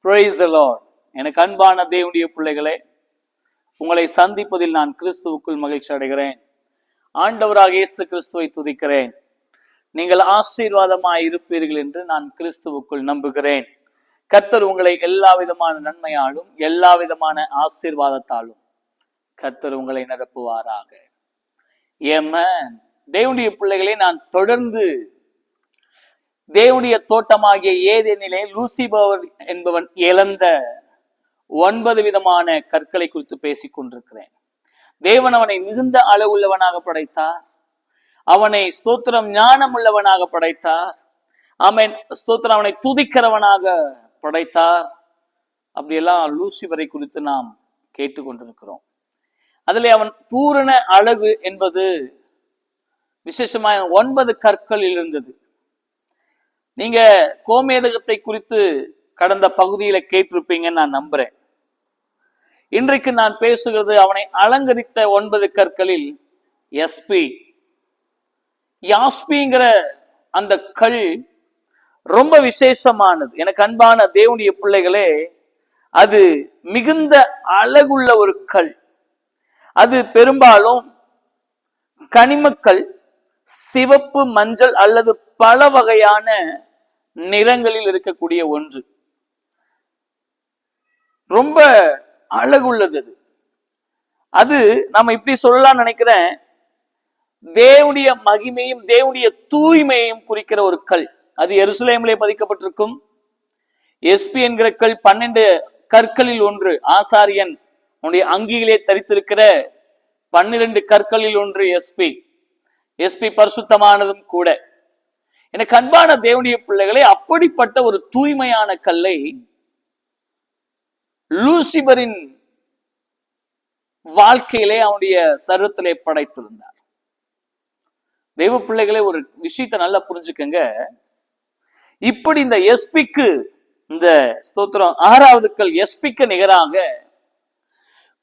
Praise the Lord. எனக்கு அன்பான தேவனுடைய பிள்ளைகளே, உங்களை சந்திப்பதில் நான் கிறிஸ்துவுக்குள் மகிழ்ச்சி அடைகிறேன். ஆண்டவராக இயேசு கிறிஸ்துவை துதிக்கிறேன். நீங்கள் ஆசீர்வாதமாய் இருப்பீர்கள் என்று நான் கிறிஸ்துவுக்குள் நம்புகிறேன். கர்த்தர் உங்களை எல்லா விதமான நன்மையாலும் எல்லா விதமான ஆசீர்வாதத்தாலும் கர்த்தர் உங்களை நிரப்புவாராக. ஆமென். தேவனுடைய பிள்ளைகளை நான் தொடர்ந்து தேவனுடைய தோட்டமாகிய ஏதேனிலே லூசிபர் என்பவன் இழந்த 9 விதமான கற்களை குறித்து பேசிக் கொண்டிருக்கிறேன். தேவன் அவனை மிகுந்த அளவுள்ளவனாக படைத்தார். அவனை ஸ்தோத்திரம் ஞானம் உள்ளவனாக படைத்தார். ஆமென். ஸ்தோத்திரம் அவனை துதிக்கிறவனாக படைத்தார். அப்படியெல்லாம் லூசிபரை குறித்து நாம் கேட்டுக்கொண்டிருக்கிறோம். அதிலே அவன் பூரண அழகு என்பது விசேஷமாக 9 கற்களில் இருந்தது. நீங்க கோமேதகத்தை குறித்து கடந்த பகுதியில கேட்டிருப்பீங்கன்னு நான் நம்புறேன். இன்றைக்கு நான் பேசுகிறது அவனை அலங்கரித்த 9 கற்களில் யாஸ்பிங்கிற அந்த கல் ரொம்ப விசேஷமானது. எனக்கு அன்பான தேவனுடைய பிள்ளைகளே, அது மிகுந்த அழகுள்ள ஒரு கல். அது பெரும்பாலும் கனிமக்கல், சிவப்பு, மஞ்சள் அல்லது பல வகையான நிறங்களில் இருக்கக்கூடிய ஒன்று. ரொம்ப அழகுள்ளது. அது நம்ம இப்படி சொல்லலாம் நினைக்கிறேன், தேவனுடைய மகிமையும் தேவனுடைய தூய்மையையும் குறிக்கிற ஒரு கல். அது எருசலேமிலே பதிக்கப்பட்டிருக்கும். எஸ்பி என்கிற கல் 12 கற்களில் ஒன்று. ஆசாரியன் உன்னுடைய அங்கியிலே தரித்திருக்கிற 12 கற்களில் ஒன்று எஸ்பி பரிசுத்தமானதும் கூட. எனக்கு அன்பான தேவனுடைய பிள்ளைகளே, அப்படிப்பட்ட ஒரு தூய்மையான கல்லை லூசிபரின் வாழ்க்கையிலே அவனுடைய சரீரத்திலே படைத்திருந்தார். தெய்வ பிள்ளைகளே, ஒரு விஷயத்தை நல்லா புரிஞ்சுக்கங்க. இப்படி இந்த எஸ்பிக்கு, இந்த ஸ்தோத்திரம் 6வது கல் எஸ்பிக்கு நிகராக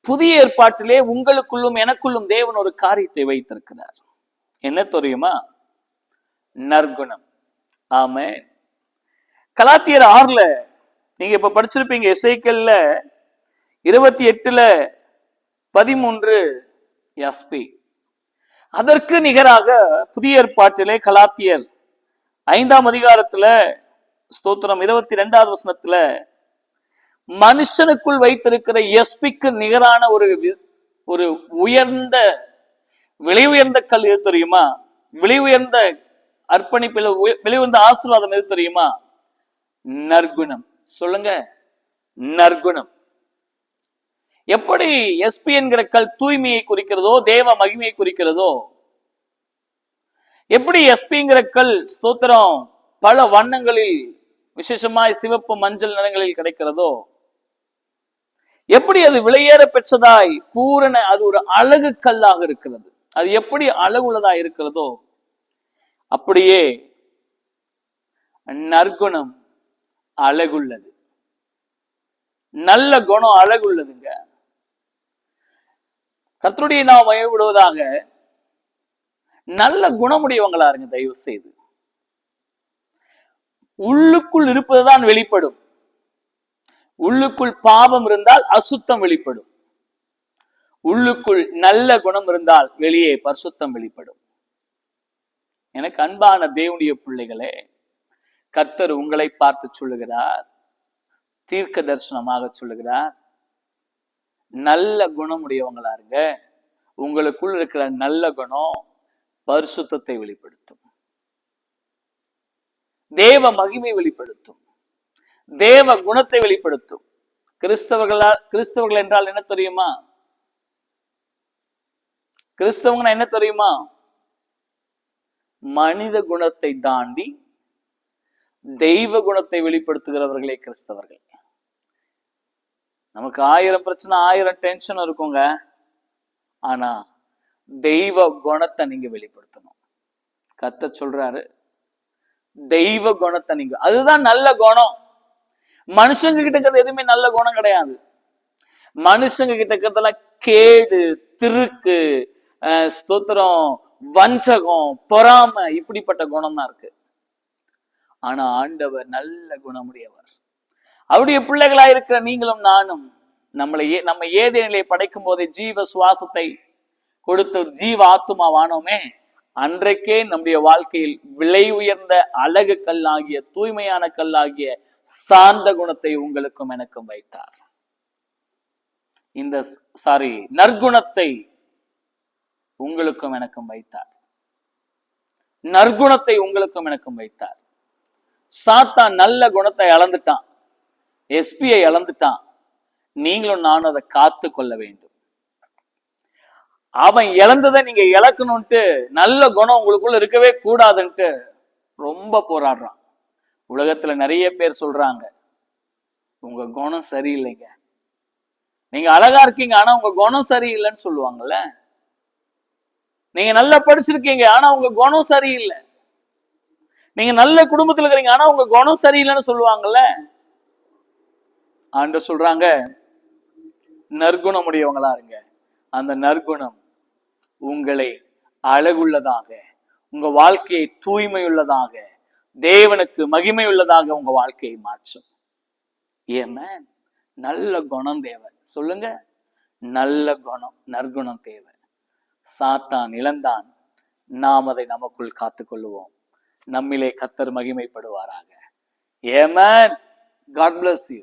புதிய ஏற்பாட்டிலே உங்களுக்குள்ளும் எனக்குள்ளும் தேவன் ஒரு காரியத்தை வைத்திருக்கிறார். என்ன தெரியுமா? நற்குணம். ஆமென். கலாத்தியர் 6ல நீங்க இப்ப படிச்சிருப்பீங்க. எசேக்கியேல் 28:13 எஸ்பி. அதற்கு நிகராக புதிய ஏற்பாட்டிலே கலாத்தியர் 5ஆம் அதிகாரத்துல ஸ்தோத்திரம் 22வது வசனத்துல மனுஷனுக்குள் வைத்திருக்கிற எஸ்பிக்கு நிகரான ஒரு உயர்ந்த விலை உயர்ந்த கல் எது தெரியுமா? விலை உயர்ந்த அர்ப்பணிப்பில் விலை உயர்ந்த ஆசீர்வாதம் எது தெரியுமா? நற்குணம். சொல்லுங்க, நற்குணம். எப்படி எஸ்பி என்கிற கல் தூய்மையை குறிக்கிறதோ, தேவ மகிமையை குறிக்கிறதோ, எப்படி எஸ்பிங்கிற கல் ஸ்தோத்திரம் பல வண்ணங்களில் விசேஷமாய் சிவப்பு, மஞ்சள் நிறங்களில் கிடைக்கிறதோ, எப்படி அது விலையேற பெற்றதாய் பூரண அது ஒரு அழகு கல்லாக இருக்கிறது, அது எப்படி அழகுள்ளதா இருக்கிறதோ, அப்படியே நற்குணம் அழகுள்ளது. நல்ல குணம் அழகுள்ளதுங்க. கர்த்தருடைய நாம் மகிமைப்படுவதாக. நல்ல குணமுடையவங்களா இருங்க தயவு செய்து. உள்ளுக்குள் இருப்பதுதான் வெளிப்படும். உள்ளுக்குள் பாவம் இருந்தால் அசுத்தம் வெளிப்படும். உள்ளுக்குள் நல்ல குணம் இருந்தால் வெளியே பரிசுத்தம் வெளிப்படும். எனக்கு அன்பான தேவனுடைய பிள்ளைகளே, கர்த்தர் உங்களை பார்த்து சொல்லுகிறார், தீர்க்க தரிசனமாக சொல்லுகிறார், நல்ல குணமுடையவங்களா இருங்க. உங்களுக்குள் இருக்கிற நல்ல குணம் பரிசுத்தத்தை வெளிப்படுத்தும், தேவ மகிமை வெளிப்படுத்தும், தேவ குணத்தை வெளிப்படுத்தும். கிறிஸ்தவர்கள் என்றால் என்ன தெரியுமா? கிறிஸ்தவங்க என்ன தெரியுமா? மனித குணத்தை தாண்டி தெய்வ குணத்தை வெளிப்படுத்துகிறவர்களே கிறிஸ்தவர்கள். நமக்கு 1000 பிரச்சனை, 1000 டென்ஷன் இருக்குங்க. ஆனா தெய்வ குணத்தை நீங்க வெளிப்படுத்தணும். கர்த்தர் சொல்றாரு, தெய்வ குணத்தை நீங்க, அதுதான் நல்ல குணம். மனுஷங்க கிட்ட இருக்கிறது எதுவுமே நல்ல குணம் கிடையாது. மனுஷங்க கிட்ட இருக்கிறதெல்லாம் கேடு, திருக்கு, ஸ்தோத்திரம், வஞ்சகம், பொறாமை, இப்படிப்பட்ட குணம் தான் இருக்கு. ஆனா ஆண்டவர் நல்ல குணமுடையவர். அவருடைய பிள்ளைகளாய் இருக்கிற நீங்களும் நானும் நம்ம ஏதேனிலே படைக்கும் போதே ஜீவ சுவாசத்தை கொடுத்து ஜீவ ஆத்துமாவானோமே, அன்றைக்கே நம்முடைய வாழ்க்கையில் விலை உயர்ந்த அழகு கல்லாகிய தூய்மையான கல்லாகிய சார்ந்த குணத்தை உங்களுக்கும் எனக்கும் வைத்தார். நற்குணத்தை உங்களுக்கும் எனக்கும் வைத்தார். நற்குணத்தை உங்களுக்கும் எனக்கும் வைத்தார். சாத்தான் நல்ல குணத்தை இழந்துட்டான், எஸ்பியை இழந்துட்டான். நீங்களும் நானும் அதை காத்து கொள்ள வேண்டும். அவன் இழந்ததை நீங்க இழக்கணும்ட்டு, நல்ல குணம் உங்களுக்குள்ள இருக்கவே கூடாதுன்ட்டு ரொம்ப போராடுறான். உலகத்துல நிறைய பேர் சொல்றாங்க, உங்க குணம் சரியில்லைங்க, நீங்க அழகா இருக்கீங்க ஆனா உங்க குணம் சரியில்லைன்னு சொல்லுவாங்கல்ல. நீங்க நல்லா படிச்சிருக்கீங்க ஆனா உங்க குணம் சரியில்லை. நீங்க நல்ல குடும்பத்துல இருக்கிறீங்க ஆனா உங்க குணம் சரியில்லைன்னு சொல்லுவாங்கல்ல. ஆண்டவர் சொல்றாங்க, நற்குணம் உடையவங்களா இருங்க. அந்த நற்குணம் உங்களை அழகுள்ளதாக, உங்க வாழ்க்கையை தூய்மையுள்ளதாக, தேவனுக்கு மகிமை உள்ளதாக உங்க வாழ்க்கையை மாற்றும். ஏமேன். நல்ல குணம் தேவை. சொல்லுங்க, நல்ல குணம், நற்குணம் தேவை. சாத்தான் இழந்தான், நாம் அதை நமக்குள் காத்துக்கொள்ளுவோம். நம்மிலே கர்த்தர் மகிமைப்படுவாராக. ஆமென். God bless you.